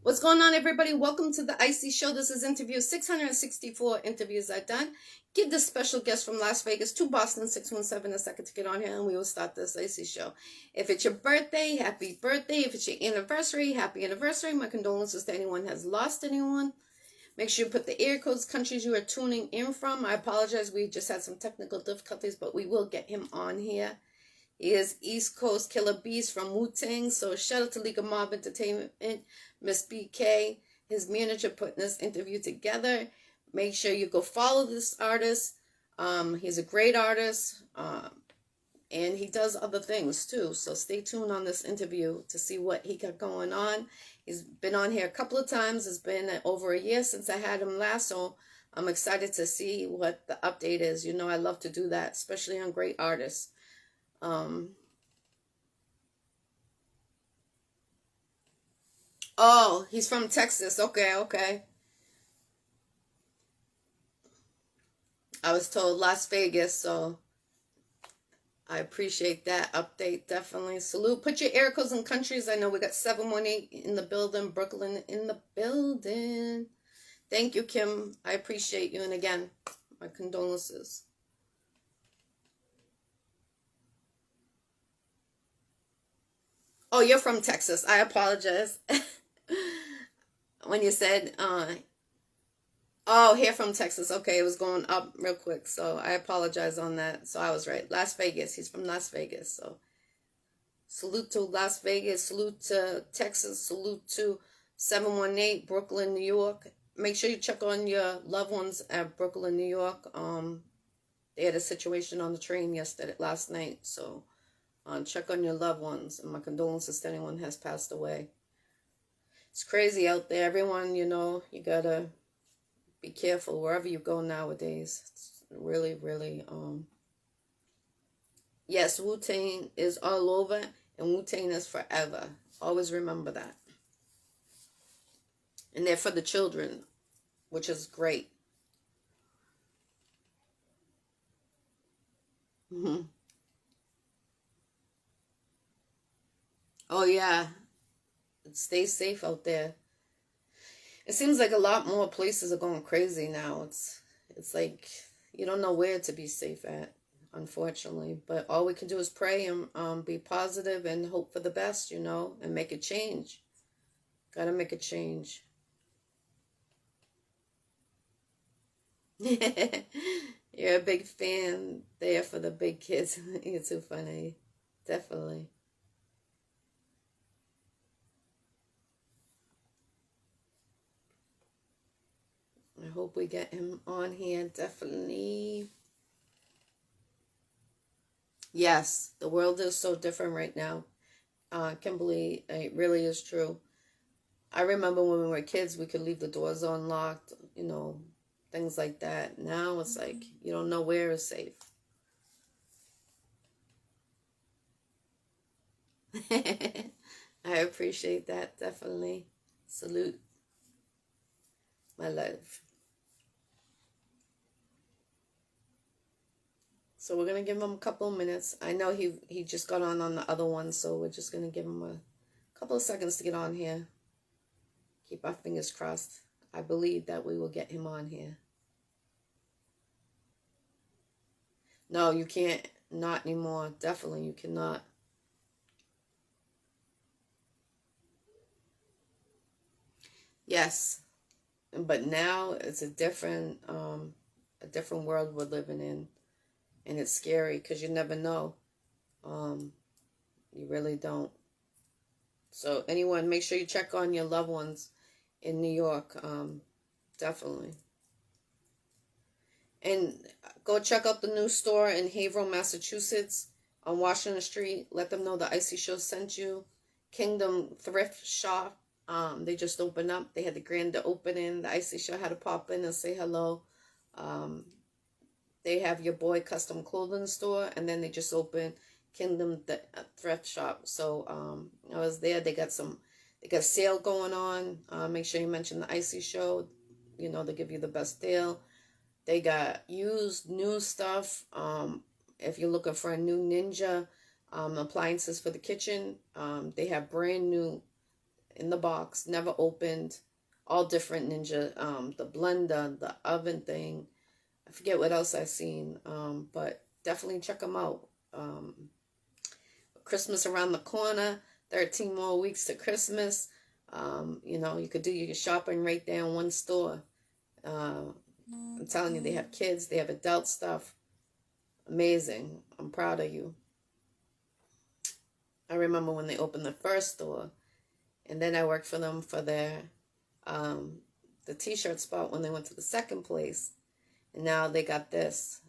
What's going on, everybody? Welcome to the Iccy Show. This is interview 664 interviews I've done. Give this special guest from Las Vegas to Boston 617 a second to get on here, and we will start this Iccy Show. If it's your birthday, happy birthday. If it's your anniversary, happy anniversary. My condolences to anyone who has lost anyone. Make sure you put the air codes, countries you are tuning in from. I apologize. We just had some technical difficulties, but we will get him on here. He is East Coast Killa Beez from Wu-Tang. So shout out to League of Mob Entertainment, Miss BK, his manager, putting this interview together. Make sure you go follow this artist. He's a great artist. And he does other things too. So stay tuned on this interview to see what he got going on. He's been on here a couple of times. It's been over a year since I had him last. So I'm excited to see what the update is. You know, I love to do that, especially on great artists. Oh, he's from Texas. Okay. I was told Las Vegas, so I appreciate that update. Definitely. Salute. Put your air codes in countries. I know we got 718 in the building. Brooklyn in the building. Thank you, Kim. I appreciate you. And again, my condolences. Oh, you're from Texas. I apologize. When you said, oh, here from Texas. Okay, it was going up real quick. So I apologize on that. So I was right. Las Vegas. He's from Las Vegas. So salute to Las Vegas. Salute to Texas. Salute to 718 Brooklyn, New York. Make sure you check on your loved ones at Brooklyn, New York. They had a situation on the train last night. So check on your loved ones. And my condolences to anyone who has passed away. It's crazy out there. Everyone, you know, you gotta be careful wherever you go nowadays. It's really, really, yes, Wu-Tang is all over, and Wu-Tang is forever. Always remember that. And they're for the children, which is great. Hmm. Oh, yeah. Stay safe out there. It seems like a lot more places are going crazy now. It's like you don't know where to be safe at, unfortunately. But all we can do is pray and be positive and hope for the best, you know, and make a change. Gotta make a change. You're a big fan there for the big kids. You're too funny. Definitely. I hope we get him on here. Definitely. Yes, the world is so different right now. Kimberly, it really is true. I remember when we were kids, we could leave the doors unlocked, you know, things like that. Now it's like you don't know where is safe. I appreciate that, definitely. Salute, my love. So we're gonna give him a couple of minutes. I know he just got on the other one, so we're just gonna give him a couple of seconds to get on here. Keep our fingers crossed. I believe that we will get him on here. No, you can't. Not anymore. Definitely, you cannot. Yes, but now it's a different world we're living in, and it's scary because you never know. Um, you really don't. So anyone, make sure you check on your loved ones in New York. Definitely. And go check out the new store in Haverhill, Massachusetts on Washington Street. Let them know the Iccy Show sent you. Kingdom Thrift Shop. They just opened up. They had the grand opening. The Iccy Show had to pop in and say hello. Um, they have your boy custom clothing store, and then they just opened Kingdom Thrift Shop. So I was there. They got a sale going on. Make sure you mention the Iccy Show. You know, they give you the best deal. They got used, new stuff. If you're looking for a new Ninja appliances for the kitchen, they have brand new in the box, never opened. All different ninja, the blender, the oven thing. I forget what else I've seen, but definitely check them out. Christmas around the corner, 13 more weeks to Christmas. You know, you could do your shopping right there in one store. I'm telling you, they have kids, they have adult stuff. Amazing. I'm proud of you. I remember when they opened the first store, and then I worked for them for their the t-shirt spot when they went to the second place, and now they got this.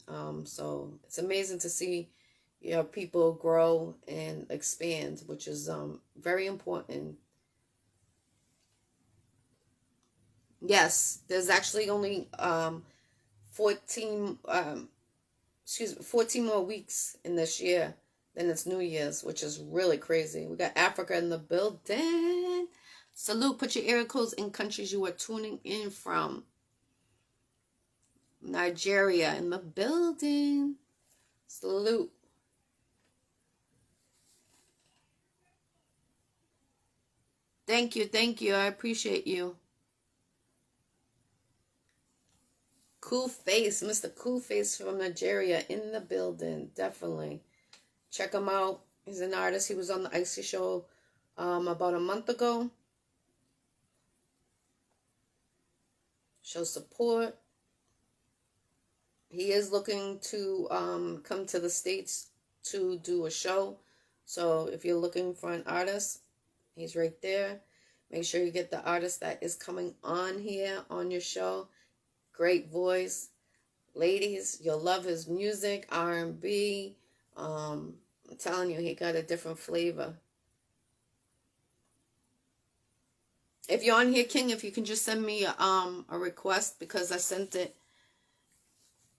So it's amazing to see, you know, people grow and expand, which is very important. Yes, there's actually only 14 14 more weeks in this year than it's New Year's, which is really crazy. We got Africa in the building. Salute, put your area codes in countries you are tuning in from. Nigeria in the building. Salute. Thank you, thank you. I appreciate you. Cool Face, Mr. Cool Face from Nigeria in the building. Definitely. Check him out. He's an artist. He was on the Iccy Showw about a month ago. Show support. He is looking to come to the States to do a show. So if you're looking for an artist, he's right there. Make sure you get the artist that is coming on here on your show. Great voice. Ladies, you'll love his music, R&B. I'm telling you, he got a different flavor. If you're on here, King, if you can just send me a request, because I sent it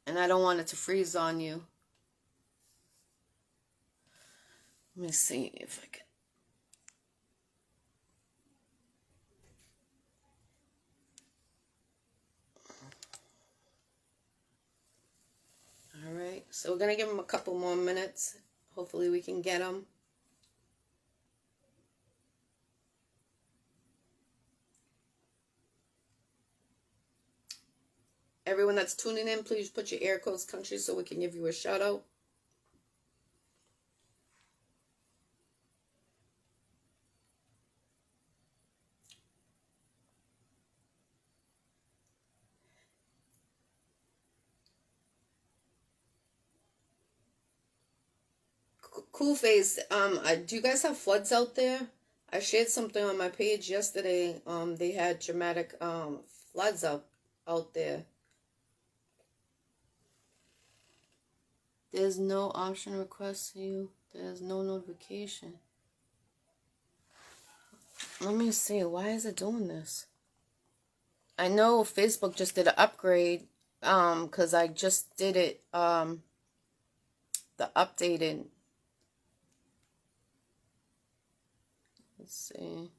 and I don't want it to freeze on you. Let me see if I can. All right, so we're going to give him a couple more minutes. Hopefully we can get him. Everyone that's tuning in, please put your air codes country so we can give you a shout out. Cool Face, do you guys have floods out there? I shared something on my page yesterday. They had dramatic floods out there. There's no option request to you. There's no notification. Let me see. Why is it doing this? I know Facebook just did an upgrade. Because I just did it. The updated. Let's see.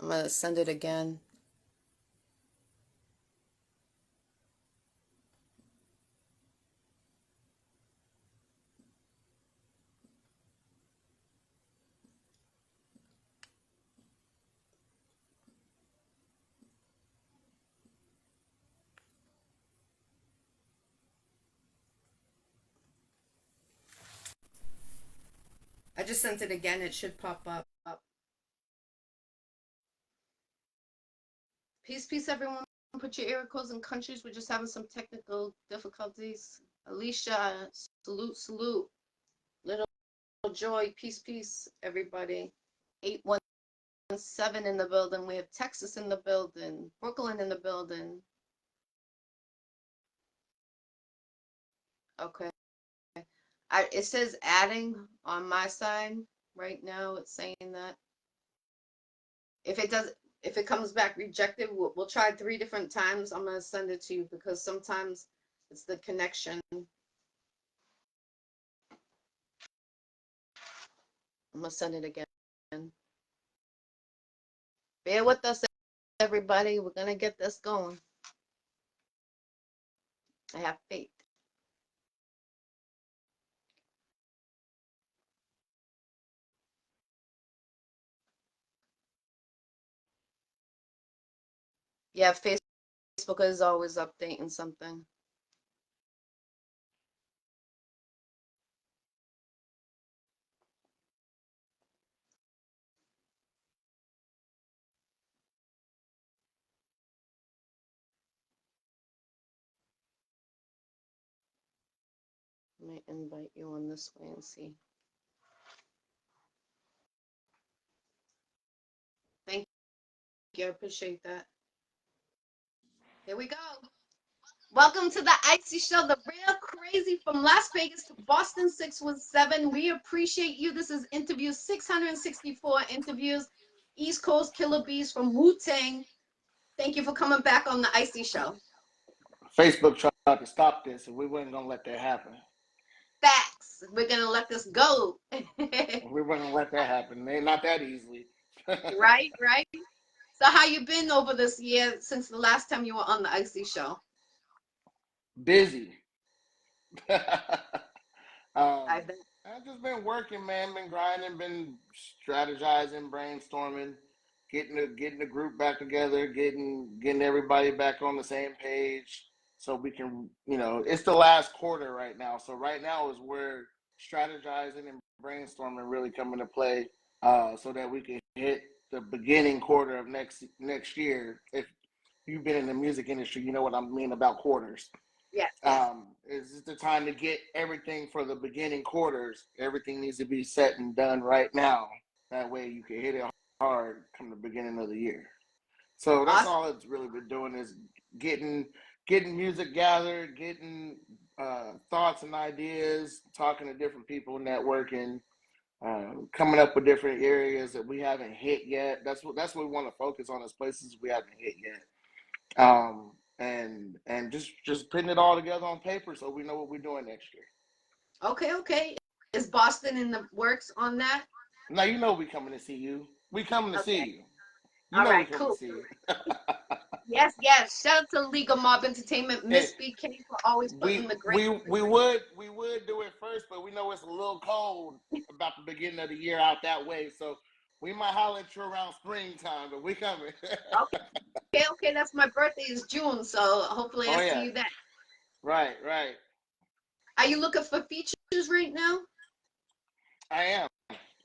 I'm gonna send it again. I just sent it again. It should pop up. Peace, peace, everyone. Put your area codes in countries. We're just having some technical difficulties. Alicia, salute, salute. Little Joy, peace, peace, everybody. 817 in the building. We have Texas in the building. Brooklyn in the building. Okay. It says adding on my side right now. It's saying that. If it comes back rejected, we'll try 3 different times. I'm gonna send it to you because sometimes it's the connection. I'm gonna send it again. Bear with us, everybody. We're gonna get this going. I have faith. Yeah, Facebook is always updating something. Let me invite you on this way and see. Thank you. I appreciate that. Here we go. Welcome to the Iccy Show, the real crazy from Las Vegas to Boston 617. We appreciate you. This is interview 664 interviews. East Coast Killa Beez from Wu-Tang. Thank you for coming back on the Iccy Show. Facebook tried to stop this, and we weren't gonna let that happen. Facts. We're gonna let this go. We weren't gonna let that happen. Not that easily. Right. So how you been over this year since the last time you were on the Iccy Show? Busy. I bet. I've just been working, man. Been grinding, been strategizing, brainstorming, getting the group back together, getting everybody back on the same page, so we can, it's the last quarter right now. So right now is where strategizing and brainstorming really come into play, so that we can hit the beginning quarter of next year. If you've been in the music industry, you know what I mean about quarters. Yes. Is the time to get everything for the beginning quarters. Everything needs to be set and done right now. That way you can hit it hard come the beginning of the year. So that's Awesome. all it's really been doing is getting music gathered, getting thoughts and ideas, talking to different people, networking, coming up with different areas that we haven't hit yet. That's what we want to focus on, is places we haven't hit yet. And just putting it all together on paper so we know what we're doing next year. Okay. Is Boston in the works on that? Now you know we coming to see you. We coming to see Okay. you. You All know we right, coming to cool. see you. Yes. Shout out to Legal Mob Entertainment, Miss BK, for always putting the great. We would do it first, but we know it's a little cold about the beginning of the year out that way, so we might holler at you around springtime, but we coming. Okay. That's my birthday is June, so hopefully I Oh see yeah, you then. right. Are you looking for features right now? I am.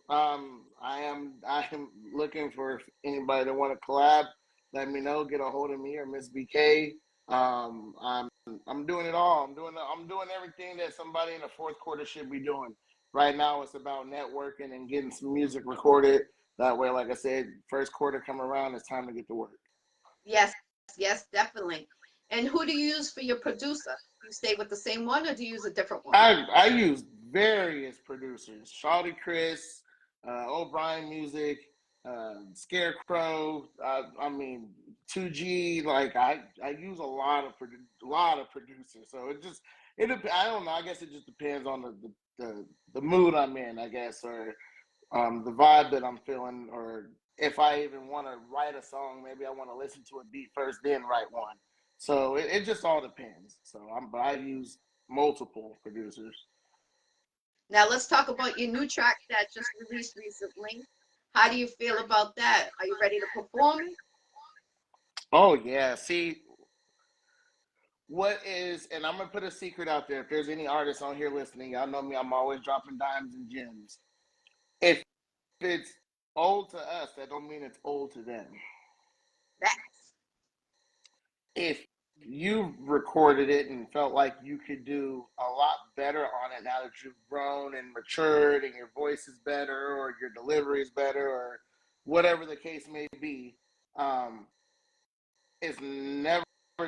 I am looking for anybody that want to collab. Let me know. Get a hold of me or Miss BK. I'm doing it all. I'm doing everything that somebody in the fourth quarter should be doing. Right now, it's about networking and getting some music recorded. That way, like I said, first quarter come around, it's time to get to work. Yes, definitely. And who do you use for your producer? Do you stay with the same one or do you use a different one? I use various producers: Shawty Chris, O'Brien Music, Scarecrow. I mean, 2G. Like I use a lot of producers. So I don't know. I guess it just depends on the mood I'm in, I guess, or the vibe that I'm feeling, or if I even want to write a song, maybe I want to listen to a beat first, then write one. So it just all depends. So but I use multiple producers. Now let's talk about your new track that just released recently. How do you feel about that? Are you ready to perform it? Oh yeah. See, and I'm gonna put a secret out there. If there's any artists on here listening, y'all know me. I'm always dropping dimes and gems. If it's old to us, that don't mean it's old to them. That's If you recorded it and felt like you could do a lot better on it now that you've grown and matured and your voice is better or your delivery is better or whatever the case may be, um, it's never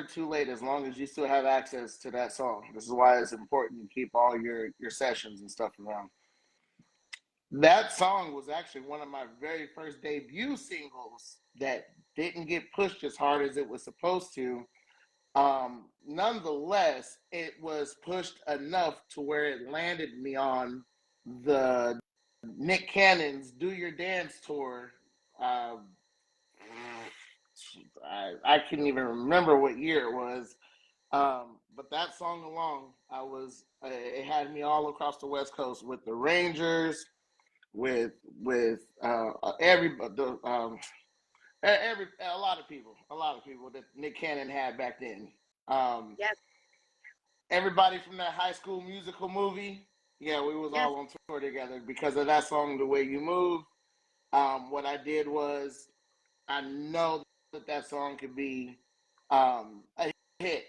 too late as long as you still have access to that song. This is why it's important to keep all your sessions and stuff around. That song was actually one of my very first debut singles that didn't get pushed as hard as it was supposed to. Nonetheless, it was pushed enough to where it landed me on the Nick Cannon's "Do Your Dance" tour. Uh, I couldn't even remember what year it was, but that song alone, it had me all across the West Coast with the Rangers, with every a lot of people that Nick Cannon had back then. Um, Yes, Everybody from that High School Musical movie, yeah, we was yes. all on tour together because of that song, "The Way You Move." What I did was I know that song could be a hit.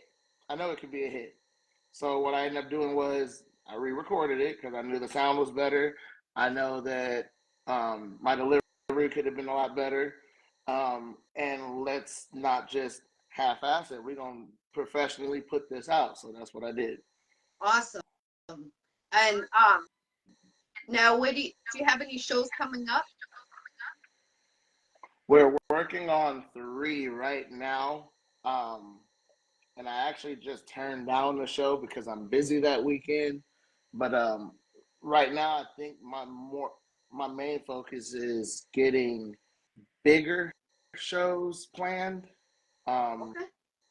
I know it could be a hit. So what I ended up doing was I re-recorded it because I knew the sound was better. I know that my delivery could have been a lot better. And let's not just half-ass it. We're gonna professionally put this out. So that's what I did. Awesome. And now do you have any shows coming up? We're working on 3 right now. Um, and I actually just turned down the show because I'm busy that weekend. But right now, I think my main focus is getting bigger shows planned. Um, Okay.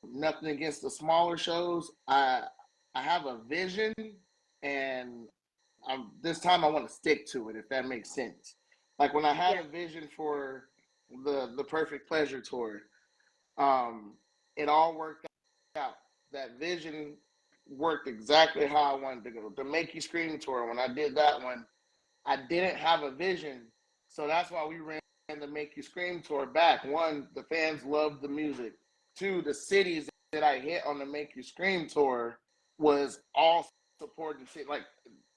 Nothing against the smaller shows. I have a vision, and this time I want to stick to it. If that makes sense. Like when I had Yes. a vision for the Perfect Pleasure tour, um, it all worked out. That vision worked exactly how I wanted to go. The Make You Scream tour, when I did that one, I didn't have a vision. So that's why we ran the Make You Scream tour back. One, the fans loved the music. Two, the cities that I hit on the Make You Scream tour was all supporting city, like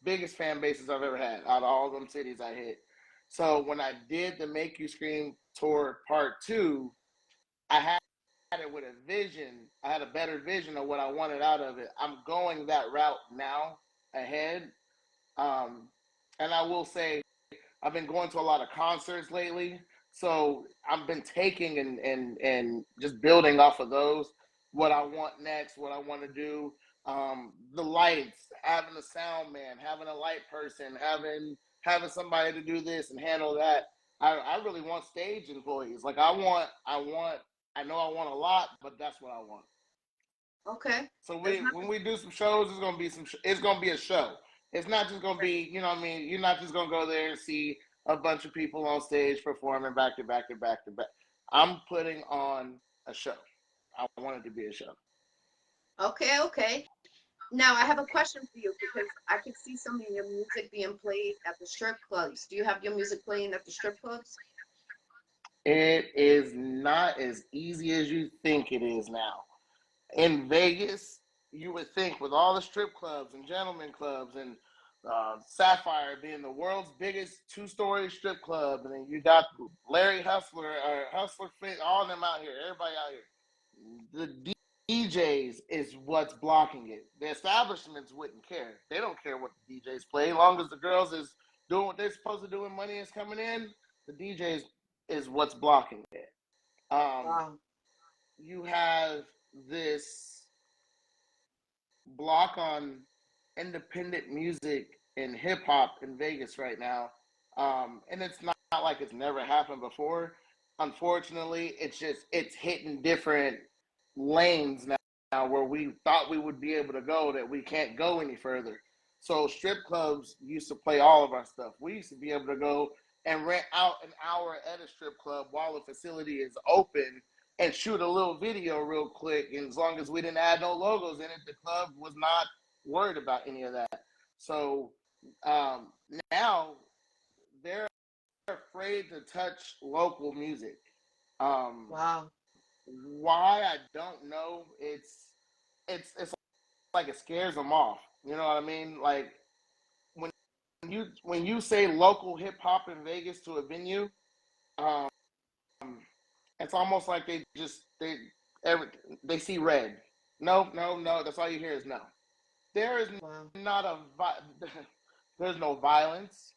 biggest fan bases I've ever had out of all them cities I hit. So when I did the Make You Scream tour part 2, I had it with a vision. I had a better vision of what I wanted out of it. I'm going that route now ahead. Um, and I will say I've been going to a lot of concerts lately. So I've been taking and just building off of those, what I want next, what I want to do. The lights, having a sound man, having a light person, having somebody to do this and handle that. I really want stage employees. Like I know I want a lot, but that's what I want. Okay. So There's when nothing. we do some shows, it's gonna be it's gonna be a show. It's not just gonna be, you know what I mean. You're not just gonna go there and see a bunch of people on stage performing back to back to back to back. I'm putting on a show. I want it to be a show. Okay, okay. Now I have a question for you because I could see some of your music being played at the strip clubs. Do you have your music playing at the strip clubs? It is not as easy as you think it is now. In Vegas, you would think with all the strip clubs and gentlemen clubs and Sapphire being the world's biggest 2-story strip club, and then you got Larry Hustler, Hustler Fit, all of them out here, everybody out here. The DJs is what's blocking it. The establishments wouldn't care. They don't care what the DJs play, as long as the girls is doing what they're supposed to do and money is coming in. The DJs is what's blocking it. Um, Wow. you have this block on independent music and hip hop in Vegas right now. And it's not like it's never happened before. Unfortunately, it's hitting different lanes now where we thought we would be able to go that we can't go any further. So strip clubs used to play all of our stuff. We used to be able to go and rent out an hour at a strip club while the facility is open and shoot a little video real quick. And as long as we didn't add no logos in it, the club was not worried about any of that. So um, now they're afraid to touch local music. Um, Wow. why I don't know. It's like it scares them off. You know what I mean? Like when when you say local hip hop in Vegas to a venue, um, it's almost like every they see red. No, no, no. That's all you hear is no. There is Wow. not there's no violence.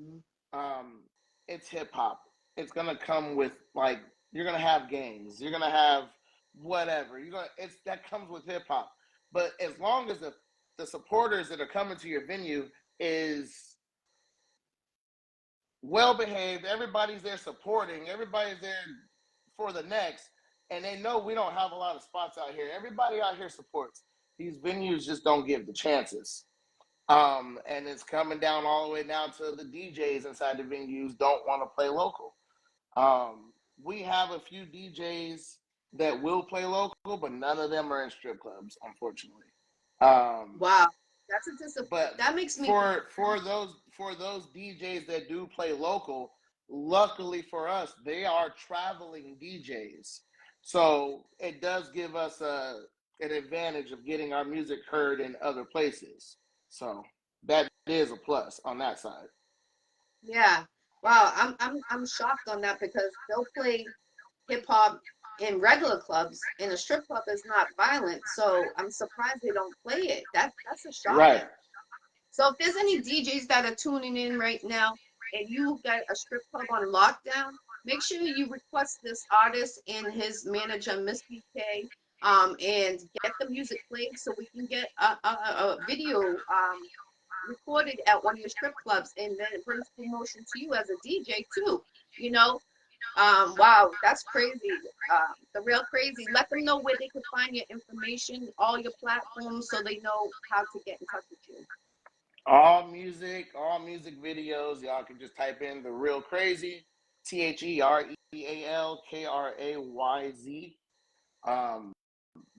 Mhm. Um, it's hip hop. It's gonna come with like you're gonna have gangs. You're gonna have whatever. You're gonna it's that comes with hip hop. But as long as the supporters that are coming to your venue is well behaved, everybody's there supporting, everybody's there for the next, and they know we don't have a lot of spots out here. Everybody out here supports. These venues just don't give the chances. And it's coming down all the way down to the DJs inside the venues don't want to play local. Um, we have a few DJs that will play local, but none of them are in strip clubs, unfortunately. Um, Wow, that's a disappointment. but That makes me. for those DJs that do play local, luckily for us, they are traveling DJs, so it does give us an advantage of getting our music heard in other places. So that is a plus on that side. Yeah. Wow, I'm shocked on that because they'll play hip hop in regular clubs and a strip club is not violent. So I'm surprised they don't play it. That's a Right. shocking. So if there's any DJs that are tuning in right now and you got a strip club on lockdown, make sure you request this artist and his manager, Miss BK, and get the music played so we can get a video recorded at one of your strip clubs, and then it brings promotion to you as a DJ too. You know, wow, that's crazy. The real crazy. Let them know where they can find your information, all your platforms, so they know how to get in touch with you. All music videos. Y'all can just type in the real crazy, TheRealKrayz.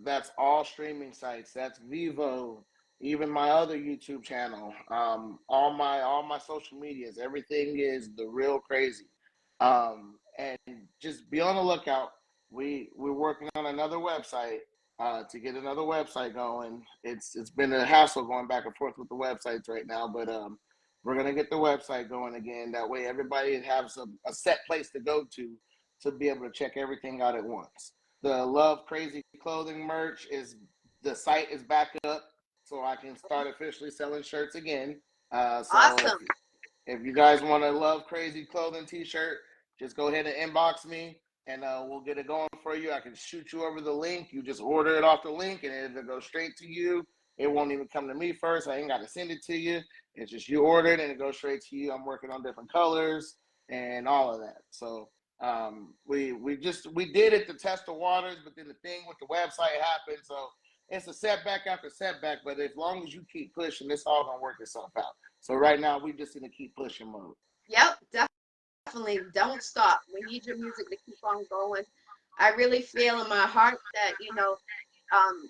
That's all streaming sites. That's Vivo, even my other YouTube channel. All my social medias. Everything is the real crazy. And just be on the lookout. We're working on another website to get another website going. It's been a hassle going back and forth with the websites right now, but we're gonna get the website going again. That way, everybody has a set place to be able to check everything out at once. The Love Crazy clothing merch is the site is back up, so I can start officially selling shirts again. So Awesome. if you guys want a Love Crazy clothing T-shirt, just go ahead and inbox me, and we'll get it going for you. I can shoot you over the link. You just order it off the link, and it'll go straight to you. It won't even come to me first. I ain't got to send it to you. It's just you order it, and it goes straight to you. I'm working on different colors and all of that. So we did it to test the waters, but then the thing with the website happened. So it's a setback after setback. But as long as you keep pushing, it's all gonna work itself out. So right now we just need to keep pushing mode. Yep, definitely. Don't stop. We need your music to keep on going. I really feel in my heart that, um,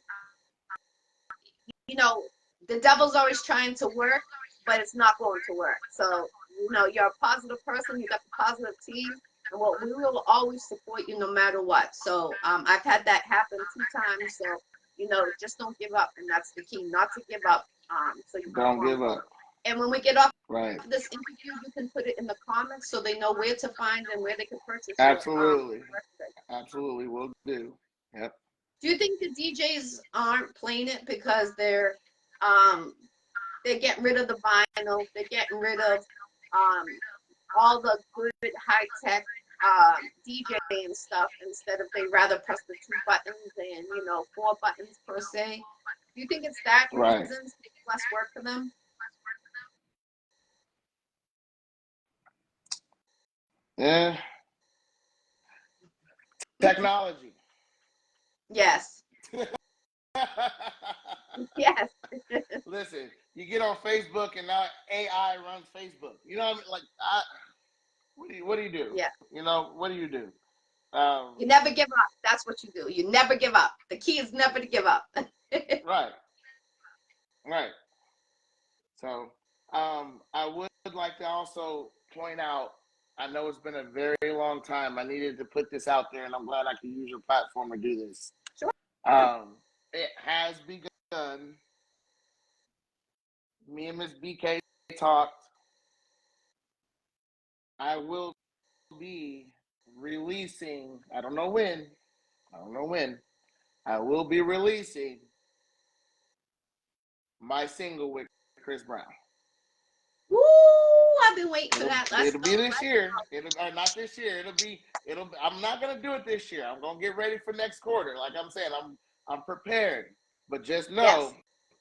you know, the devil's always trying to work, but it's not going to work. So, you're a positive person. You got the positive team, and what we will always support you no matter what. So, I've had that happen 2 times. So, just don't give up, and that's the key, not to give up. So you keep Don't on give going. up. And when we get off Right. this interview, you can put it in the comments so they know where to find and where they can purchase your Absolutely. record. Absolutely will do. Yep. Do you think the DJs aren't playing it because um they're getting rid of the vinyl, they're getting rid of um all the good high tech DJ and stuff instead of they rather press the 2 buttons and 4 buttons per se? Do you think it's that Right. reason it's less work for them? Yeah. Technology. Yes. Yes. Listen, you get on Facebook and now AI runs Facebook. You know what I mean? Like, what do you do? Yeah. What do you do? You never give up. That's what you do. You never give up. The key is never to give up. Right. Right. So, I would like to also point out. I know it's been a very long time. I needed to put this out there, and I'm glad I can use your platform to do this. Sure. It has begun. Me and Miss BK talked. I will be releasing. I don't know when. I don't know when. I will be releasing my single with Chris Brown. Woo! I've been waiting for that. Let's It'll go. be this Let's year. go. Not this year. It'll. I'm not gonna do it this year. I'm gonna get ready for next quarter. Like I'm saying, I'm prepared. But just know, Yes.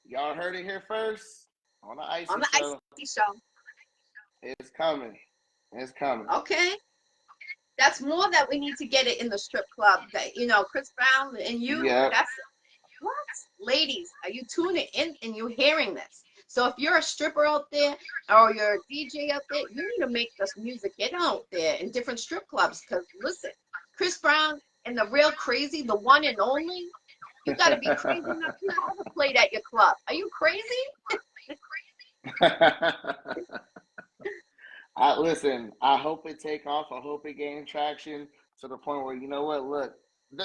y'all heard it here first on the On Iccy the Show. Iccy Show. It's coming. It's coming. Okay. That's more that we need to get it in the strip club. That Chris Brown and you. Yep. That's what, ladies. Are you tuning in and you hearing this? So if you're a stripper out there or you're a DJ out there, you need to make this music get out there in different strip clubs. Because listen. Chris Brown and the real crazy, the one and only. You got to be crazy enough. You haven't played at your club. Are you crazy? Listen, I hope it take off. I hope it gain traction to the point where, you know what, look,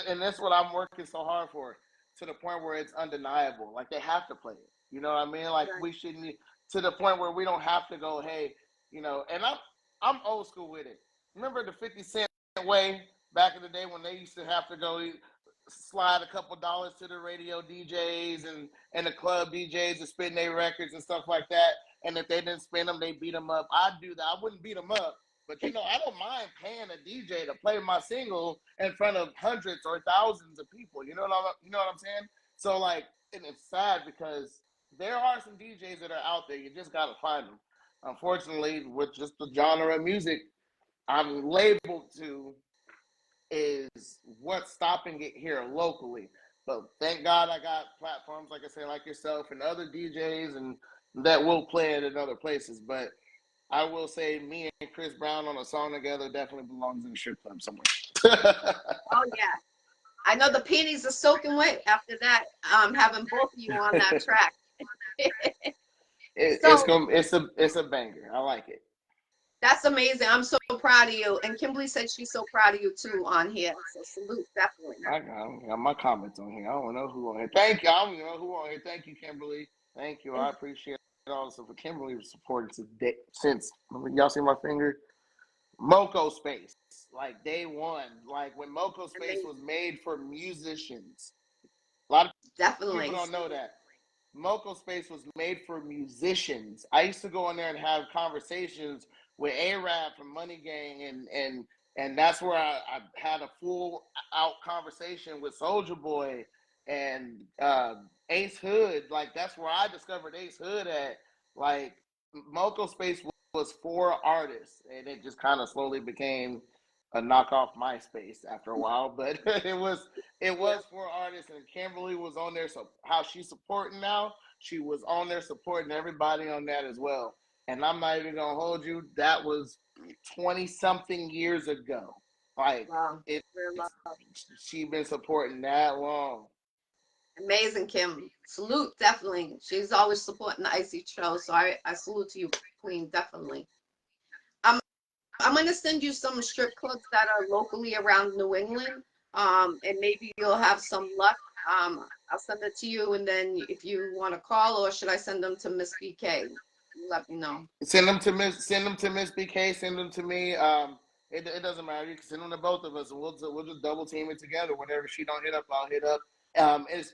and that's what I'm working so hard for, to the point where it's undeniable. Like, they have to play it. You know what I mean? Like, Right. we shouldn't, to the point where we don't have to go, hey, you know, and I'm old school with it. Remember the 50 Cent way back in the day when they used to have to go slide a couple dollars to the radio DJs and the club DJs to spin their records and stuff like that. And if they didn't spin them, they beat them up. I'd do that. I wouldn't beat them up. But, you know, I don't mind paying a DJ to play my single in front of hundreds or thousands of people. You know what I'm saying? So, like, and it's sad because there are some DJs that are out there. You just got to find them. Unfortunately, with just the genre of music I'm labeled to is what's stopping it here locally. But thank God I got platforms, like I say, like yourself and other DJs and that will play it in other places. But I will say me and Chris Brown on a song together definitely belongs in a strip club somewhere. Oh, yeah. I know the panties are soaking wet after that, having both of you on that track. It's a banger. I like it. That's amazing. I'm so proud of you. And Kimberly said she's so proud of you too on here. So salute, definitely. I got my comments on here. I don't know who on here. Thank you. I don't even know who on here. Thank you, Kimberly. Thank you. I appreciate all the support. Kimberly was supporting since y'all see my finger. Moco Space, like day one, like when Moco Space was made for musicians. A lot of Definitely. people don't know that. Moco Space was made for musicians. I used to go in there and have conversations with A-Rap from Money Gang, and that's where I had a full out conversation with Soulja Boy and Ace Hood. Like, that's where I discovered Ace Hood at. Like, Moco Space was for artists, and it just kind of slowly became a knockoff MySpace after a while. But it was for artists, and Kimberly was on there. So how she's supporting now, she was on there supporting everybody on that as well. And I'm not even gonna hold you. That was 20 something years ago. Like, wow. she been supporting that long. Amazing, Kim. Salute, definitely. She's always supporting the Iccy Show. So I salute to you, Queen, definitely. I'm going to send you some strip clubs that are locally around New England. And maybe you'll have some luck. I'll send it to you, and then if you want to call, or should I send them to Miss BK? Let me know. Send them to Miss BK. Send them to me. It doesn't matter. You can send them to both of us, and we'll just double team it together. Whenever she don't hit up, I'll hit up.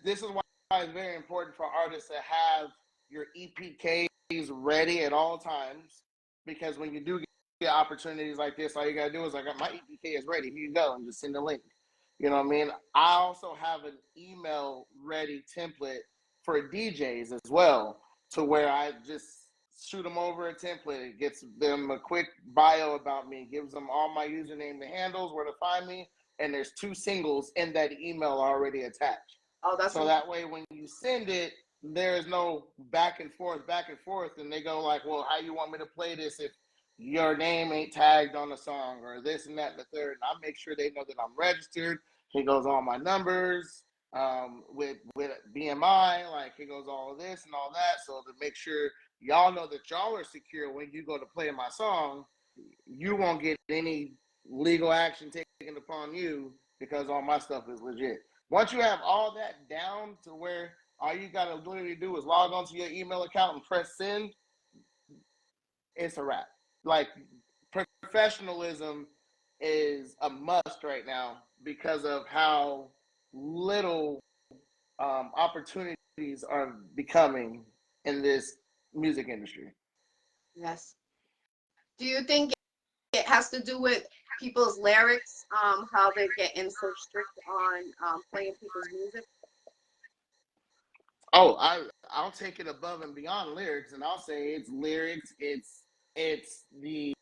This is why it's very important for artists to have your EPKs ready at all times, because when you do get opportunities like this, all you gotta do is like, my EPK is ready. Here you go, and just send the link. You know what I mean? I also have an email ready template for DJs as well, to where I just shoot them over a template. It gets them a quick bio about me, gives them all my username, the handles, where to find me, and there's 2 singles in that email already attached. Oh, that's so that way when you send it, there's no back and forth, and they go like, well, how you want me to play this if your name ain't tagged on the song, or this and that and the third? And I make sure they know that I'm registered. He goes all my numbers, with BMI, like he goes all of this and all that, so to make sure y'all know that y'all are secure when you go to play my song. You won't get any legal action taken upon you, because all my stuff is legit. Once you have all that down to where all you gotta literally do is log onto your email account and press send, it's a wrap. Like, professionalism is a must right now because of how little opportunities are becoming in this music industry. yes. Do you think it has to do with people's lyrics, how they're getting so strict on playing people's music? Oh, I'll take it above and beyond lyrics, and I'll say it's lyrics. It's the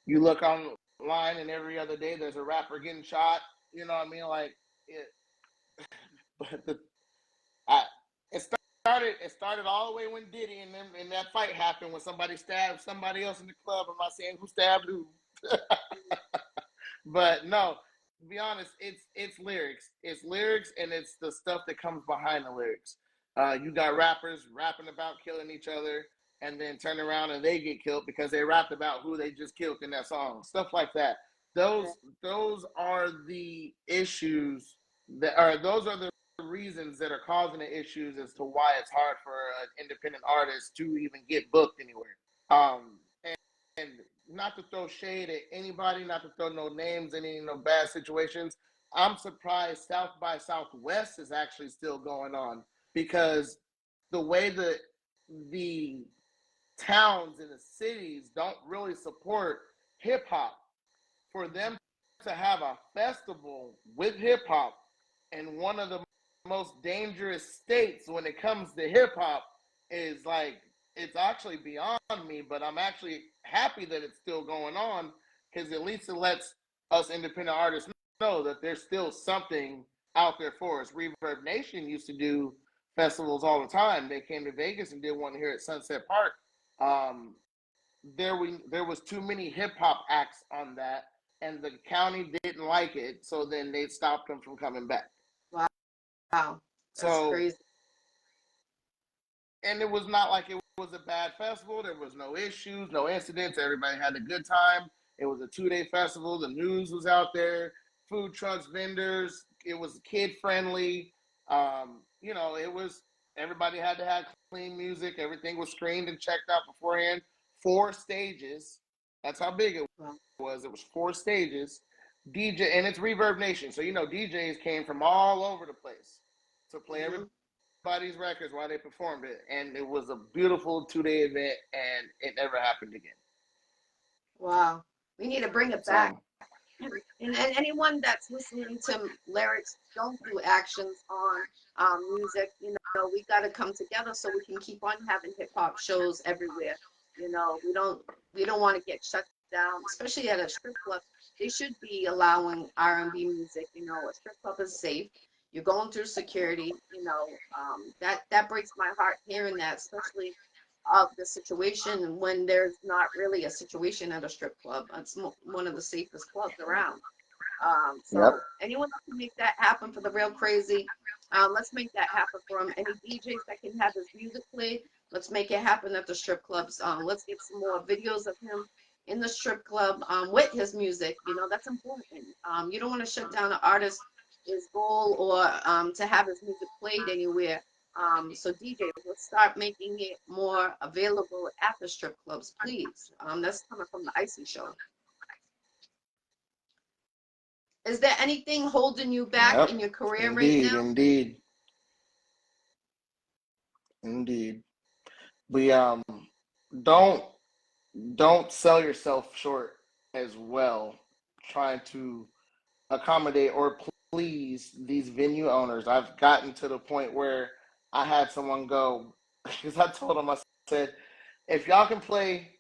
you look online, and every other day there's a rapper getting shot. You know what I mean? Like, it. But I, it started all the way when Diddy and that fight happened, when somebody stabbed somebody else in the club. I'm not saying who stabbed who. But no, to be honest, it's lyrics. It's lyrics, and it's the stuff that comes behind the lyrics. You got rappers rapping about killing each other, and then turn around and they get killed because they rapped about who they just killed in that song. Stuff like that. Those are the issues that are those are the reasons that are causing the issues as to why it's hard for an independent artist to even get booked anywhere. And, and not to throw shade at anybody, not to throw no names, any no bad situations. I'm surprised South by Southwest is actually still going on because the way that the towns and the cities don't really support hip hop, for them to have a festival with hip hop in one of the most dangerous states when it comes to hip hop is like, it's actually beyond me, but I'm actually happy that it's still going on because at least it lets us independent artists know that there's still something out there for us. Reverb Nation used to do festivals all the time. They came to Vegas and did one here at Sunset Park. Um, there was too many hip hop acts on that, and the county didn't like it, so then they stopped them from coming back. Wow. Wow. That's So, crazy. and it was not like it was a bad festival. There was no issues, no incidents. Everybody had a good time. It was a 2-day festival. The news was out there, food trucks, vendors. It was kid friendly. It was, everybody had to have clean music. Everything was screened and checked out beforehand. 4 stages. That's how big it was. It was 4 stages. DJ, and it's Reverb Nation. So, DJs came from all over the place to play everybody's records while they performed it. And it was a beautiful 2-day event, and it never happened again. Wow. We need to bring it back. And anyone that's listening to lyrics, don't do actions on music. We got to come together so we can keep on having hip hop shows everywhere. We don't want to get shut down, especially at a strip club. They should be allowing R&B music. A strip club is safe. You're going through security. That breaks my heart hearing that, especially of the situation when there's not really a situation at a strip club. It's one of the safest clubs around. Anyone that can make that happen for the real crazy, let's make that happen for him. Any DJs that can have his music played, let's make it happen at the strip clubs. Let's get some more videos of him in the strip club with his music. That's important. You don't want to shut down an artist's goal or to have his music played anywhere. So DJs, let's start making it more available at the strip clubs, please. That's coming from the Iccy Showw. Is there anything holding you back in your career right now? Indeed. We don't sell yourself short as well, trying to accommodate or please these venue owners. I've gotten to the point where I had someone go, because I told him, I said, if y'all can play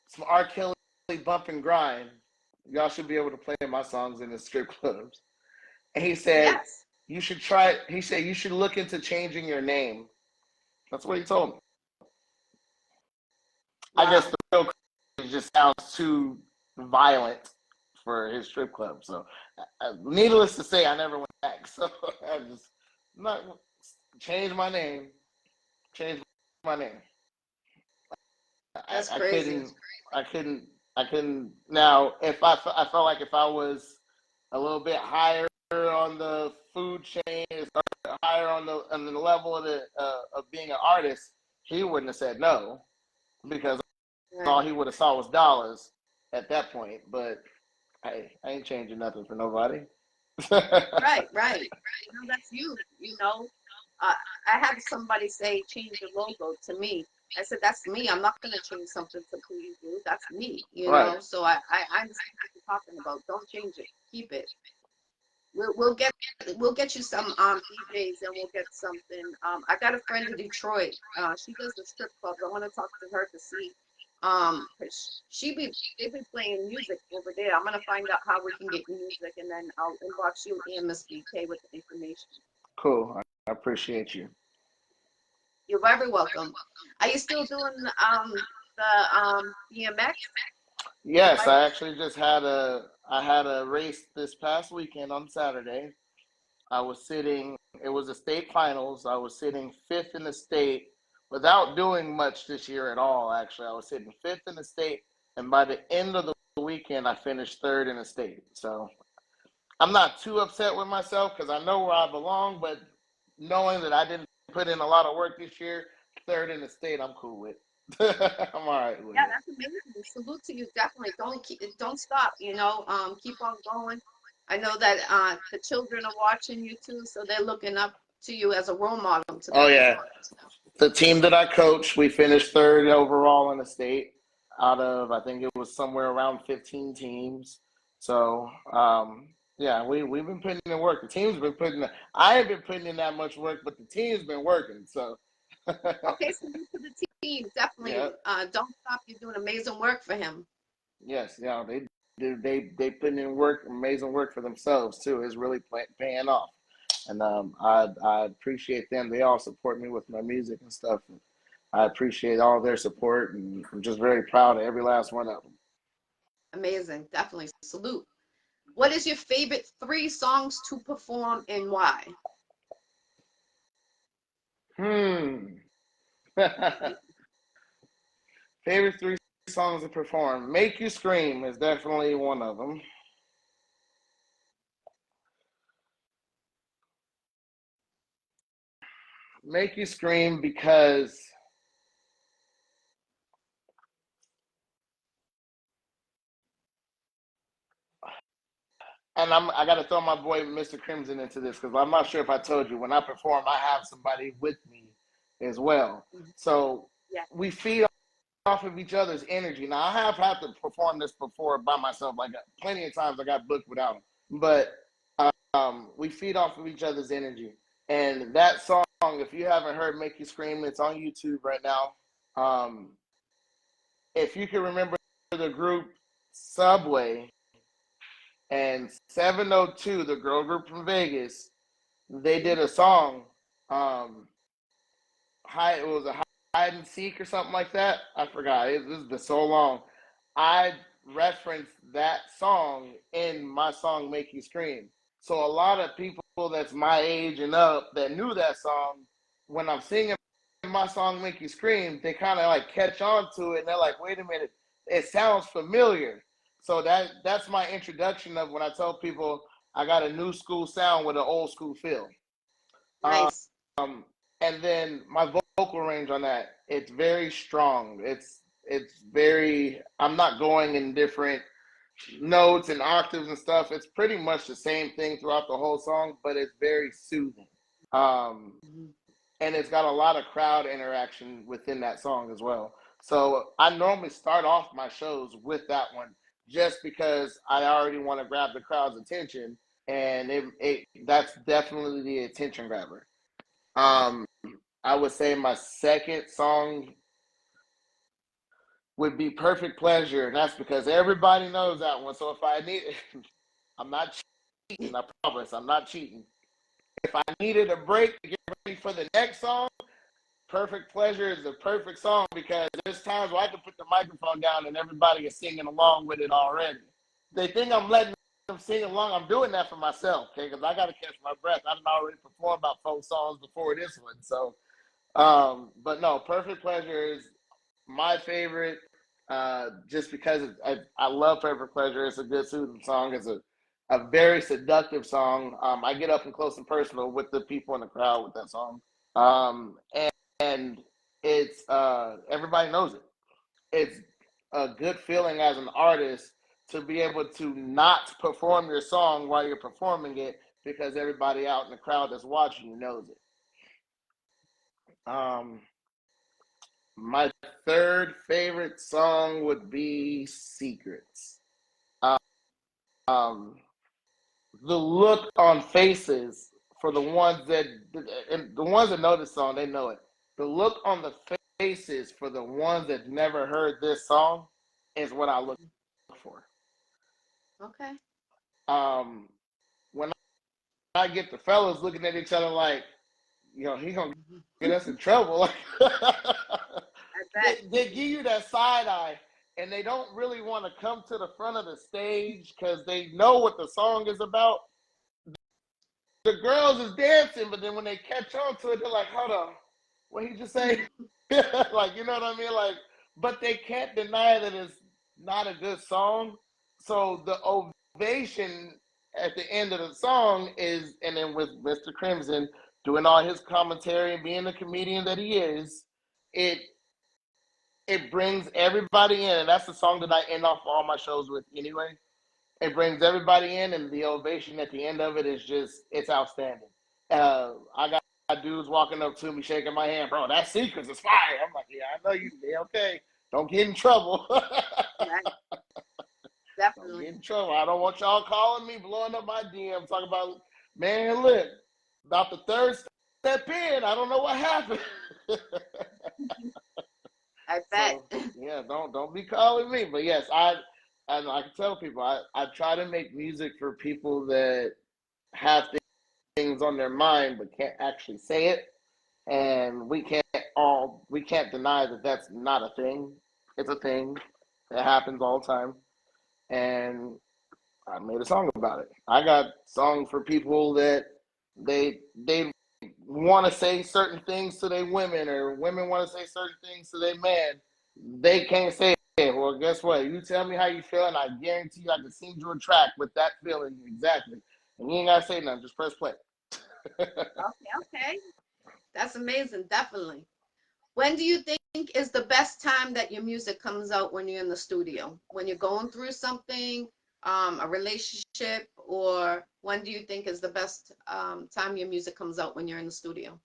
some R. Kelly bump and grind, y'all should be able to play my songs in the strip clubs. And he said, you should try it. He said, you should look into changing your name. That's what he told me. Wow. I guess the real crazy just sounds too violent for his strip club. So, needless to say, I never went back. So I just not change my name. Change my name. That's crazy. I couldn't. Now, if I felt like if I was a little bit higher on the food chain, higher on the level of being an artist, he wouldn't have said no, because all he would have saw was dollars at that point. But hey, I ain't changing nothing for nobody. Right. That's you. I had somebody say change your logo to me. I said, that's me. I'm not going to change something to please you. That's me, know. So I understand what you're talking about. Don't change it. Keep it. We'll get you some DJs, and we'll get something. I got a friend in Detroit. She does the strip clubs. I want to talk to her to see. They've been playing music over there. I'm gonna find out how we can get music, and then I'll inbox you and Miss BK with the information. Cool. I appreciate you. You're very welcome. Are you still doing the BMX? Yes, Like, I actually just I had a race this past weekend on Saturday. I was sitting, it was a state finals. I was sitting fifth in the state without doing much this year at all, actually. I was sitting fifth in the state, and by the end of the weekend, I finished third in the state. So I'm not too upset with myself because I know where I belong, but knowing that I didn't put in a lot of work this year, third in the state, I'm cool with. I'm all right with yeah, it. that's amazing. Salute to you, definitely. Don't stop, keep on going. I know that the children are watching you too, so they're looking up to you as a role model to Oh, them. yeah. The team that I coach, we finished third overall in the state out of, I think it was somewhere around 15 teams. So, yeah, we've been putting in work. The team's been putting in, I ain't been putting in that much work, but the team's been working. So, Okay, salute to the team, definitely. yeah, Don't stop. You're doing amazing work for him. yes, yeah, they putting in work, amazing work for themselves too. It's really paying off. And I appreciate them. They all support me with my music and stuff. And I appreciate all their support, and I'm just very proud of every last one of them. Amazing, definitely. Salute. What is your favorite 3 songs to perform and why? Hmm. Favorite 3 songs to perform. Make You Scream is definitely one of them. Make You Scream because, and I got to throw my boy Mr. Crimson into this because I'm not sure if I told you, when I perform, I have somebody with me as well. Mhm. So Yeah, we feed off of each other's energy. Now, I have had to perform this before by myself, like plenty of times I got booked without him. But we feed off of each other's energy. And that song, if you haven't heard Make You Scream, it's on YouTube right now. Um, if you can remember the group Subway and 702, the girl group from Vegas, they mhm. did a song. Um, it was a hide and seek or something like that. I forgot. This has been so long. I referenced that song in my song "Make You Scream." So a lot of people that's my age and up that knew that song, when I'm singing my song "Make You Scream," they kind of like catch on to it and they're like, "Wait a minute, it sounds familiar." So that's my introduction of when I tell people I got a new school sound with an old school feel. Nice. Um, and then my vocal range on that, it's very strong. It's very. I'm not going in different notes and octaves and stuff. It's pretty much the same thing throughout the whole song, but it's very soothing. Um, Mhm. and it's got a lot of crowd interaction within that song as well. So I normally start off my shows with that one just because I already want to grab the crowd's attention, and that's definitely the attention grabber. Um, I would say my second song would be Perfect Pleasure, and that's because everybody knows that one. So if I need, I'm not cheating, I promise, I'm not cheating. If I needed a break to get ready for the next song, Perfect Pleasure is the perfect song because there's times where I can put the microphone down and everybody is singing along with it already. They think I'm letting them sing along. I'm doing that for myself, okay? Because I got to catch my breath. I've already performed about 4 songs before this one, so but no, Perfect Pleasure is my favorite, just because I love Perfect Pleasure. It's a good soothing song. It's a very seductive song. I get up and close and personal with the people in the crowd with that song. Um, and it's everybody knows it. It's a good feeling as an artist to be able to not perform your song while you're performing it because everybody out in the crowd that's watching you knows it. Um, My third favorite song would be Secrets. Um, the look on faces for the ones that and the ones that know the song, they know it. The look on the faces for the ones that never heard this song is what I look for. Okay. Um, when I get the fellas looking at each other like, he gonna get us in trouble. I bet. They give you that side eye. and they don't really want to come to the front of the stage because they know what the song is about. The girls is dancing, but then when they catch on to it, they're like, hold on, what he just say? Like, you know what I mean? Like, but they can't deny that it's not a good song. So the ovation at the end of the song is, and then with Mr. Crimson doing all his commentary and being the comedian that he is, it it brings everybody in, and that's the song that I end off all my shows with anyway. It brings everybody in, and the ovation at the end of it is just, it's outstanding. I got dudes walking up to me, shaking my hand, bro. That Secrets is fire. I'm like, yeah, I know you. Yeah, okay. Don't get in trouble. Right. Don't Definitely. get in trouble. I don't want y'all calling me, blowing up my DM, talking about, man, look, about the third step in, I don't know what happened. I bet. So yeah, don't be calling me. But yes, I can tell people I try to make music for people that have things on their mind but can't actually say it, and we can't deny that that's not a thing. It's a thing that happens all the time, and I made a song about it. I got songs for people that they want to say certain things to their women, or women want to say certain things to their man. They can't say it. Well, guess what? You tell me how you feel, and I guarantee you I can sing you a track with that feeling exactly. And you ain't gotta say nothing. Just press play. Okay, okay. That's amazing. Definitely. When do you think is the best time that your music comes out when you're in the studio? When you're going through something, a relationship, or when do you think is the best time your music comes out when you're in the studio?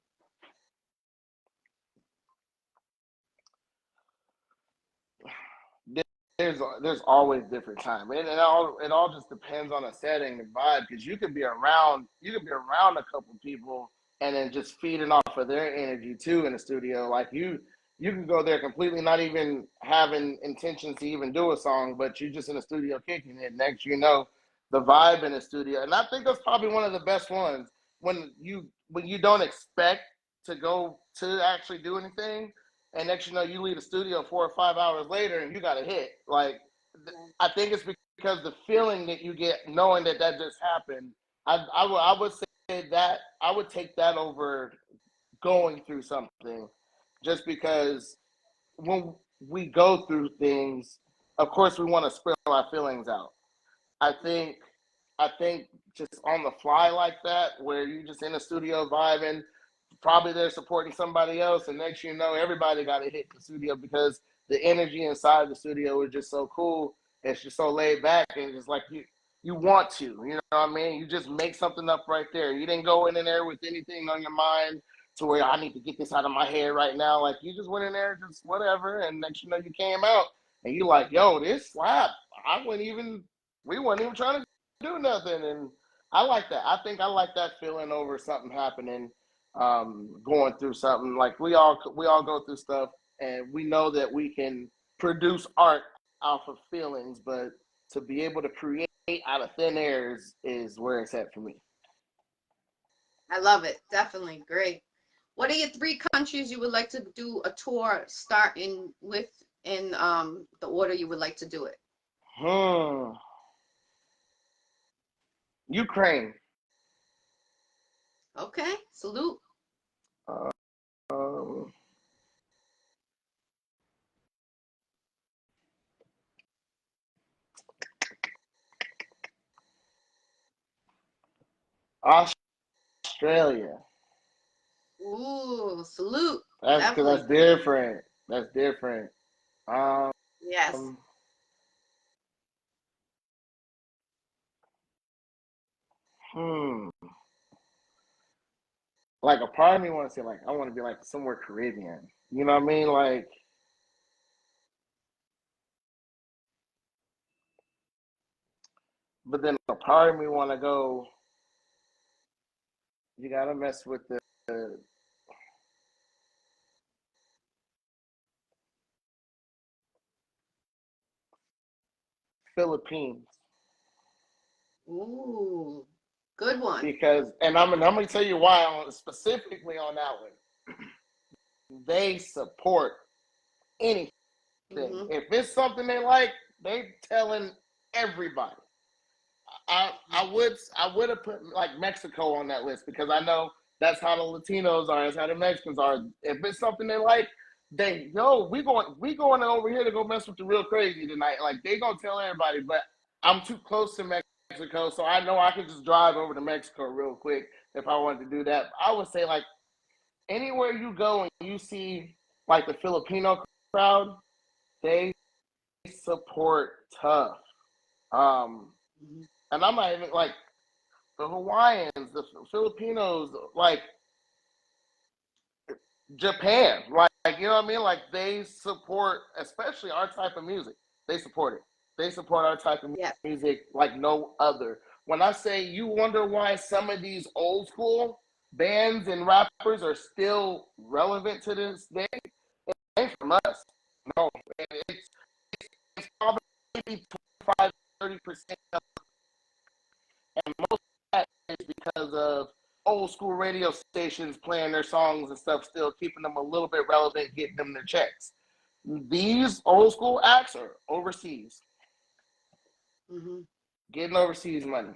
There's always different time, and it all just depends on the setting and vibe. Because you could be around a couple people and then just feeding off of their energy too in the studio. Like you can go there completely not even having intentions to even do a song, but you just in the studio kicking it. Next, you know, the vibe in the studio, and I think that's probably one of the best ones when you don't expect to go to actually do anything, and next you know you leave the studio 4 or 5 hours later and you got a hit. Like I think it's because the feeling that you get knowing that that just happened. I would say that I would take that over going through something, just because when we go through things, of course we want to spill our feelings out. I think I think just on the fly like that, where you just in the studio vibing, probably they're supporting somebody else, and next you know, everybody got to hit the studio because the energy inside the studio is just so cool. It's just so laid back, and just like you want to, you know what I mean? You just make something up right there. You didn't go in there with anything on your mind to where I need to get this out of my head right now. Like you just went in there, just whatever, and next you know, you came out and you like, yo, this slap. I wouldn't even, we weren't even trying to do nothing, and I like that. I think I like that feeling over something happening, going through something. Like we all go through stuff, and we know that we can produce art off of feelings, but to be able to create out of thin air is where it's at for me. I love it. Definitely. Great. What are your three countries you would like to do a tour starting with in the order you would like to do it? Hmm. Ukraine. Okay. Salute. Uh, um, Australia. Ooh, salute. That's because Definitely. that's different. That's different. Um. Yes. Hmm. Like a part of me want to say like I want to be like somewhere Caribbean. You know what I mean? Like, but then a part of me want to go. You gotta mess with the Philippines Ooh, good one. because, and I'm gonna tell you why specifically on that one. They support anything. thing. Mm-hmm. If it's something they like, they telling everybody. I would have put like Mexico on that list because I know that's how the Latinos are, that's how the Mexicans are. If it's something they like, we going over here to go mess with the real crazy tonight. Like they gonna tell everybody, but I'm too close to Mexico, so I know I could just drive over to Mexico real quick if I wanted to do that. I would say like anywhere you go and you see like the Filipino crowd, they support tough. Um, Mm-hmm. and I'm not even like the Hawaiians, the Filipinos, like Japan, like you know what I mean? Like they support, especially our type of music. They support it. They support our type of Yeah. music like no other. When I say you wonder why some of these old school bands and rappers are still relevant to this day, it ain't from us. No, it's probably 25, 30%, and most of that is because of old school radio stations playing their songs and stuff, still keeping them a little bit relevant, getting them their checks. These old school acts are overseas, Mm-hmm. getting overseas money.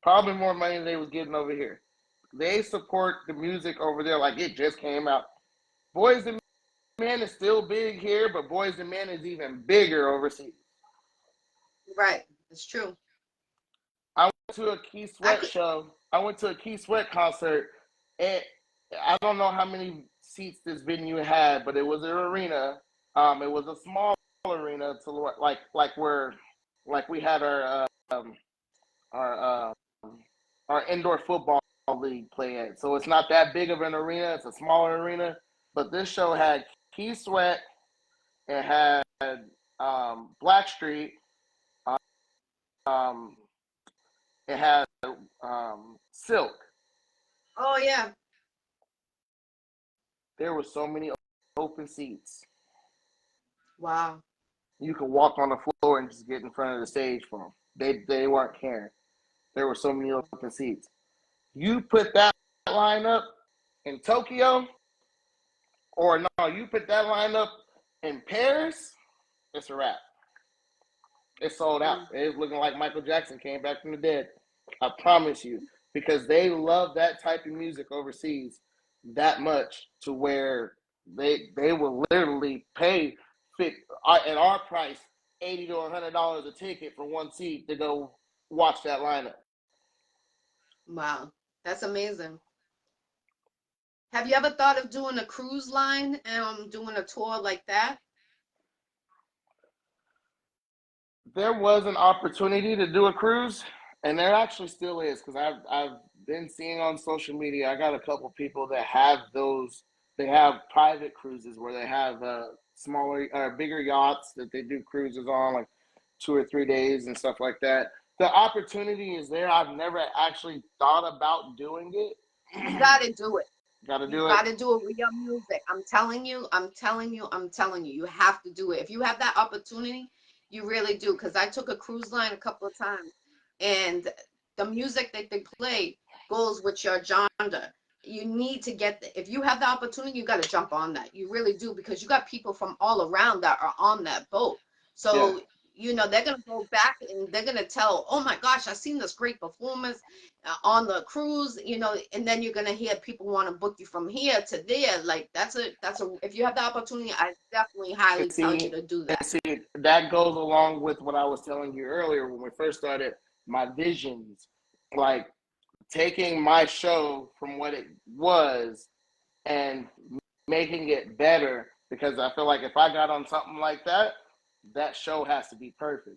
Probably more money than they was getting over here. They support the music over there like it just came out. Boys and Men is still big here, but Boys and Men is even bigger overseas. Right. It's true. I went to a Key I Sweat could. show. I went to a Key Sweat concert, and I don't know how many seats this venue had, but it was an arena. It was a small arena to like where like we had our our indoor football league play at. So it's not that big of an arena. It's a smaller arena, but this show had Key Sweat. It had Blackstreet. Um, it had Silk. Oh yeah. There were so many open seats. Wow. You could walk on the floor and just get in front of the stage for them. They weren't caring. There were so many open seats. You put that line up in Tokyo, or no, you put that line up in Paris, it's a wrap. It's sold out. Mm. It's looking like Michael Jackson came back from the dead. I promise you, because they love that type of music overseas that much to where they will literally pay at our price $80 to $100 a ticket for one seat to go watch that lineup. Wow. That's amazing. Have you ever thought of doing a cruise line and doing a tour like that? There was an opportunity to do a cruise, and there actually still is because I've been seeing on social media. I got a couple people that have those. They have private cruises where they have smaller or bigger yachts that they do cruises on, like 2 or 3 days and stuff like that. The opportunity is there. I've never actually thought about doing it. You got to do it. Got to You do it. got to do it with your music. I'm telling you, I'm telling you, I'm telling you. You have to do it. If you have that opportunity, you really do. Because I took a cruise line a couple of times, and the music that they play goes with your genre. You need to get if you have the opportunity, you got to jump on that. You really do because you got people from all around that are on that boat. Yeah. So they're gonna go back and they're gonna tell, oh my gosh, I seen this great performance on the cruise, and then you're gonna hear people want to book you from here to there. Like that's a if you have the opportunity, I definitely highly And tell you see, to do and that. see, that goes along with what I was telling you earlier when we first started. My visions, like taking my show from what it was and making it better. Because I feel like if I got on something like that, that show has to be perfect.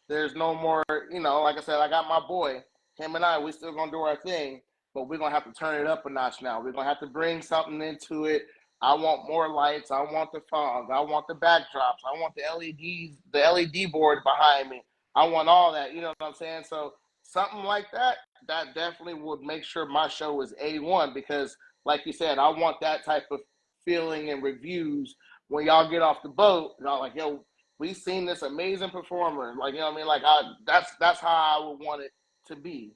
There's no more, like I said, I got my boy, him and we still gonna do our thing, but we're gonna have to turn it up a notch now. We're gonna have to bring something into it. I want more lights. I want the fog. I want the backdrops. I want the LEDs, the LED board behind me. I want all that. You know what I'm saying? So something like that, that definitely would make sure my show is A1 because, like you said, I want that type of feeling and reviews when y'all get off the boat. Y'all like, yo, we seen this amazing performer. Like, you know what I mean? Like, that's how I would want it to be,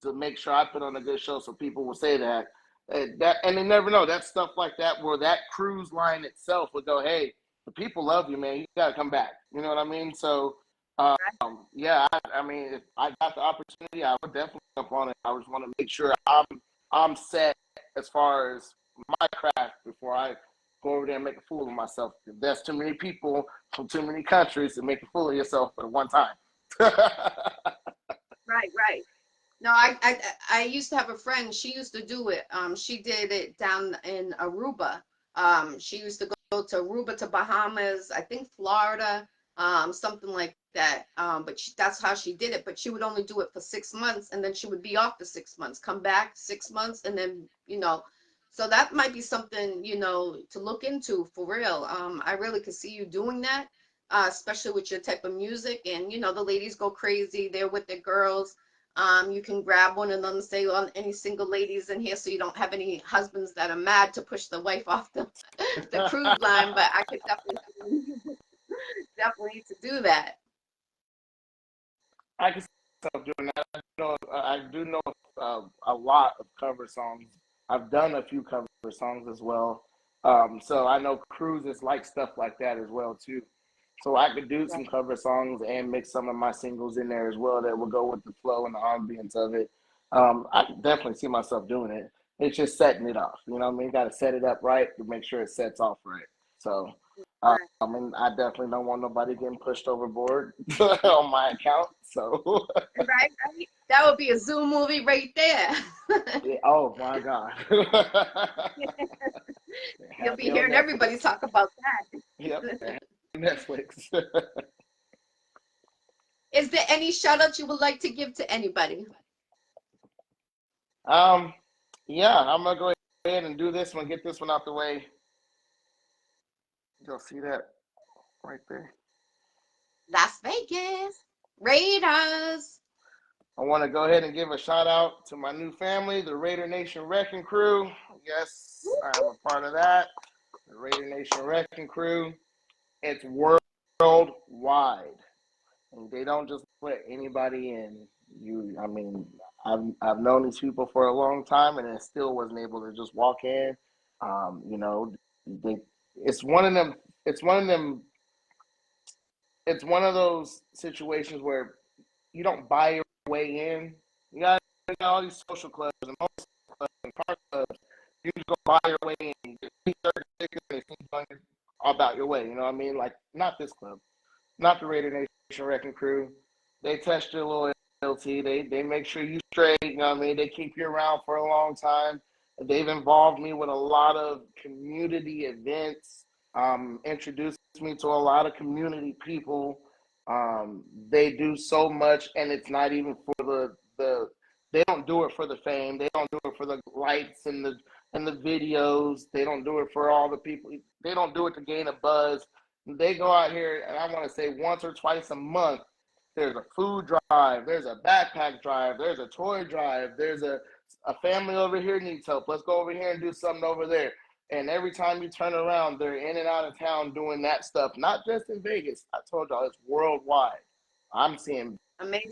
to make sure I put on a good show so people will say that. And they never know. That stuff like that where that cruise line itself would go, hey, the people love you, man. You got to come back. You know what I mean? So, yeah, I mean, if I got the opportunity, I would definitely jump on it. I just want to make sure I'm set as far as my craft before I go over there and make a fool of myself. There's too many people from too many countries to make a fool of yourself at one time. Right, right. No, I used to have a friend. She used to do it. She did it down in Aruba. She used to go to Aruba, to Bahamas, I think Florida, something like that. But that's how she did it. But she would only do it for 6 months, and then she would be off for 6 months, come back 6 months, and then So that might be something to look into for real. I really could see you doing that, especially with your type of music, and the ladies go crazy. They're with their girls. You can grab one of them, say on any single ladies in here, so you don't have any husbands that are mad to push the wife off the cruise line. But I could definitely to do that. I can see myself doing that. I do know a lot of cover songs. I've done a few cover songs as well. So I know cruises like stuff like that as well too. So I could do some cover songs and mix some of my singles in there as well that will go with the flow and the ambience of it. I can definitely see myself doing it. It's just setting it off. You know what I mean? Got to set it up right to make sure it sets off right. So I mean, I definitely don't want nobody getting pushed overboard on my account. So Right, right. That would be a Zoom movie right there. yeah, oh my God. You'll be Happy on hearing everybody Netflix. talk about Yep. that. Netflix. Is there any shout out you would like to give to anybody? um, yeah, I'm gonna go ahead and do this one, get this one out the way. You'll see that right there. Las Vegas Raiders. I want to go ahead and give a shout out to my new family, the Raider Nation Wrecking Crew. Yes, I am a part of that. The Raider Nation Wrecking Crew. It's worldwide. And they don't just let anybody in. I mean, I've known these people for a long time, and I still wasn't able to just walk in. You know, they, it's one of them. It's one of them. It's one of those situations where you don't buy your way in. You got all these social clubs and most clubs and car clubs. You just go buy your way in. You all about your way. You know what I mean? Like, not this club, not the Raider Nation Wrecking Crew. They test your loyalty. They make sure you straight. You know what I mean? They keep you around for a long time. They've involved me with a lot of community events. Introduced me to a lot of community people. They do so much, and it's not even for the. They don't do it for the fame. They don't do it for the lights and the videos. They don't do it for all the people. They don't do it to gain a buzz. They go out here, and I want to say once or twice a month, there's a food drive, there's a backpack drive, there's a toy drive, there's a family over here needs help. Let's go over here and do something over there. And every time you turn around, they're in and out of town doing that stuff, not just in Vegas. I told y'all it's worldwide. I'm seeing Amazing.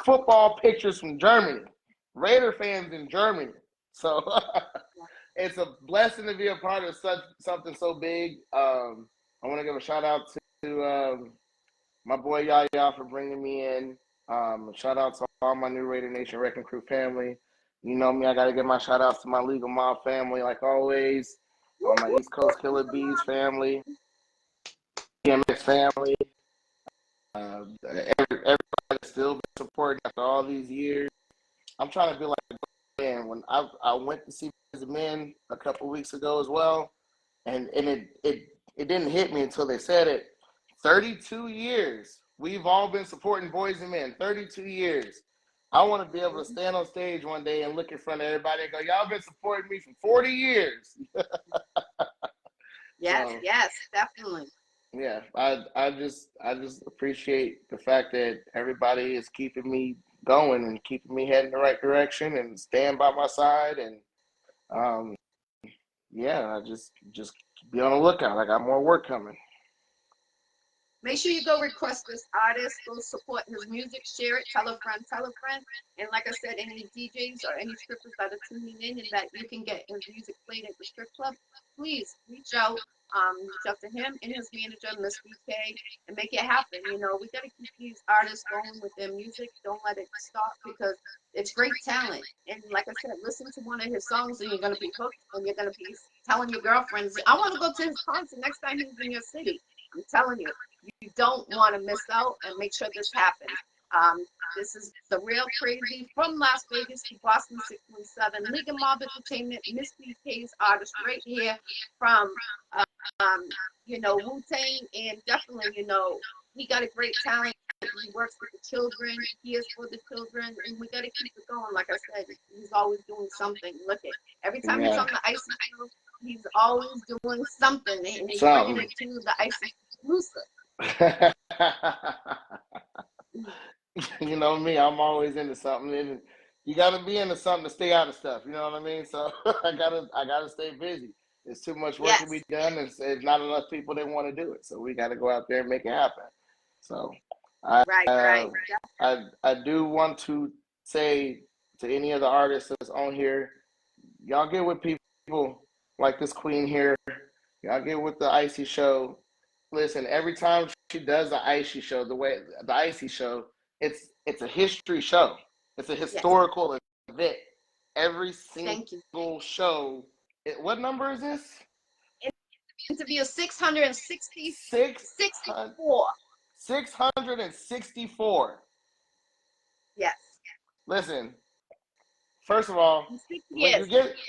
football pictures from Germany, Raider fans in Germany. So it's a blessing to be a part of something so big. I want to give a shout out to my boy Yaya for bringing me in. Shout out to all my new Raider Nation Wrecking Crew family. You know me, I got to give my shout outs to my Legal Mob family, like always. My East Coast Killa Beez family, DMX family. Everybody still been supporting after all these years. I'm trying to be like, man, when I went to see the men a couple weeks ago as well, and it didn't hit me until they said it. 32 years. We've all been supporting Boys and Men. 32 years. I want to be able to stand on stage one day and look in front of everybody and go, y'all been supporting me for 40 years. Yes, So, yes, definitely. yeah, I just appreciate the fact that everybody is keeping me going and keeping me heading the right direction and stand by my side. And um, yeah, I just be on the lookout. I got more work coming. Make sure you go request this artist, go support his music, share it, tell a friend, tell a friend. And like I said, any DJs or any strippers that are tuning in and that you can get his music played at the strip club, please reach out to him and his manager, Miss BK, and make it happen. You know, we got to keep these artists going with their music. Don't let it stop because it's great talent. And like I said, listen to one of his songs and you're going to be hooked and you're going to be telling your girlfriends, I want to go to his concert next time he's in your city. I'm telling you, you don't want to miss out and make sure this happens. This is the real crazy from Las Vegas to Boston 617, League of Mob Entertainment, Miss BK's artist right here from, Wu-Tang, and definitely, he got a great talent. He works with the children. He is for the children, and we got to keep it going. Like I said, he's always doing something. Look at every time he's on the Iccy Show, he's always doing something, and he's bringing it to the Iccy exclusive. You know me, I'm always into something, and you gotta be into something to stay out of stuff. You know what I mean? So I gotta stay busy. There's too much work to be done, and there's not enough people that want to do it. So we got to go out there and make it happen. So I do want to say to any of the artists that's on here, y'all get with people like this queen here. Y'all get with the Iccy Show. Listen, every time she does the Iccy Show, the Iccy Show, it's a history show. It's a historical event. Every single show. What number is this? Interview 664. 664. Yes. Listen, first of all,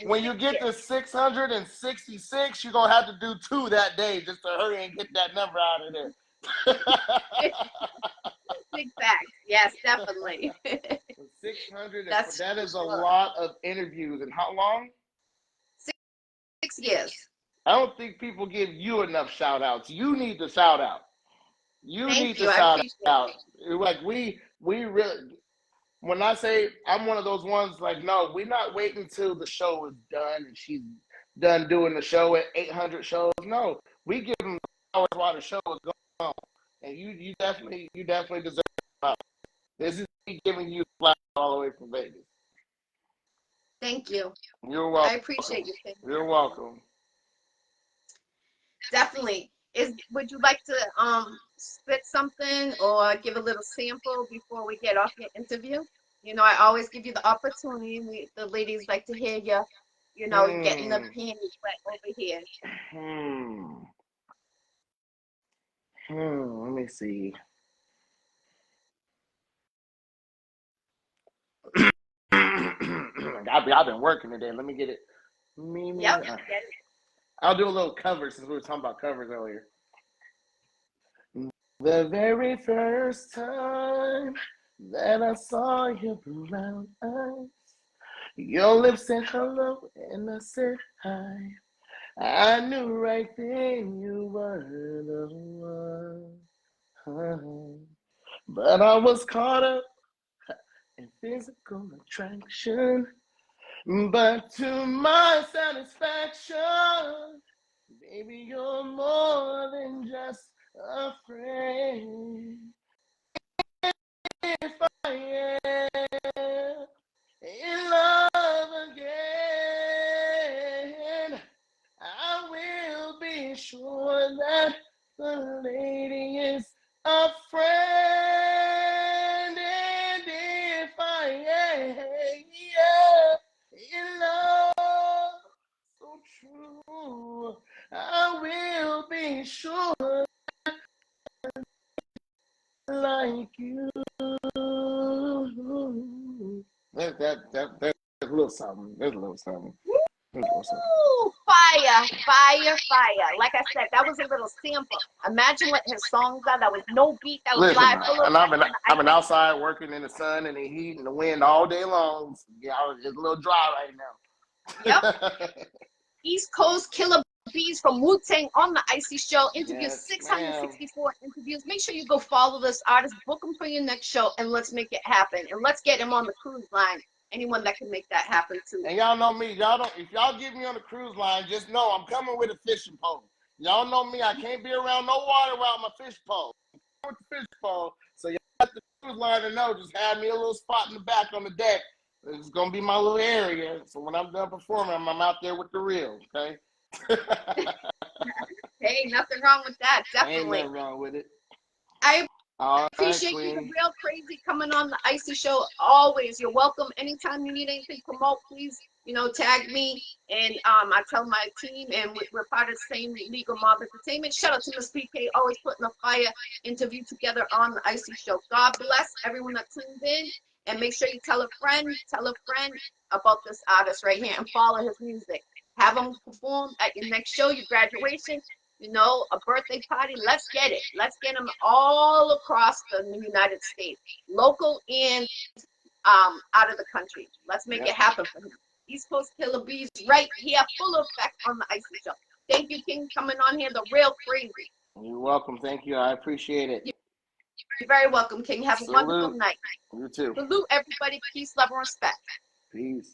when you get to 666, you're gonna have to do 2 that day just to hurry and get that number out of there. Big fact. Yes, definitely. 600. That is a lot of interviews. And how long? 6 years. I don't think people give you enough shout outs. You need to shout out. You need to shout out. Like we really, when I say I'm one of those ones, like, no, we're not waiting until the show is done and she's done doing the show at 800 shows. No, we give them hours while the show is going on. And you definitely deserve it. This is me giving you flowers all the way from Vegas. Thank you. You're welcome. I appreciate you. You're welcome. Definitely. Would you like to spit something or give a little sample before we get off your interview? You know, I always give you the opportunity. The ladies like to hear you, getting the panties wet over here. Let me see. I've been working today. Let me get it. Yep. I'll do a little cover since we were talking about covers earlier. The very first time that I saw your brown eyes, your lips said hello and I said hi. I knew right then you were the one. But I was caught up in physical attraction. But to my satisfaction, baby, you're more than just a friend. If I am in love again, I will be sure that the lady is a friend. And if I am in love so true, I will be sure like you. There's a little something. There's a little something. Ooh, fire. Like I said, that was a little sample. Imagine what his songs are. That was no beat. That was live. And I've been outside working in the sun and the heat and the wind all day long. Yeah, it's a little dry right now. Yep. East Coast Killa Beez from Wu-Tang on the Iccy Show. Interview 664 interviews. Make sure you go follow this artist, book him for your next show, and let's make it happen. And let's get him on the cruise line. Anyone that can make that happen too. And y'all know me. If y'all get me on the cruise line, just know I'm coming with a fishing pole. Y'all know me. I can't be around no water without my fish pole. With the fish pole. So y'all got the cruise line to know. Just have me a little spot in the back on the deck. It's gonna be my little area. So when I'm done performing, I'm out there with the reel. Okay. Hey, nothing wrong with that. Definitely. Ain't nothing wrong with it. I All right, appreciate you, the Queen. real crazy, coming on the Iccy Show. Always, you're welcome. Anytime you need anything, promote, please. Tag me, and I tell my team, and we're part of the same Legal Mob Entertainment. Shout out to Miss PK, always putting a fire interview together on the Iccy Show. God bless everyone that tuned in, and make sure you tell a friend about this artist right here, and follow his music. Have him perform at your next show, your graduation, a birthday party. Let's get it. Let's get them all across the United States, local and out of the country. Let's make it happen for him. East Coast Killa Beez right here, full effect on the Iccy Show. Thank you, King, coming on here, the real crazy. You're welcome. Thank you. I appreciate it. You're very welcome, King. Have a wonderful night. You too. Salute, everybody. Peace, love, and respect. Peace.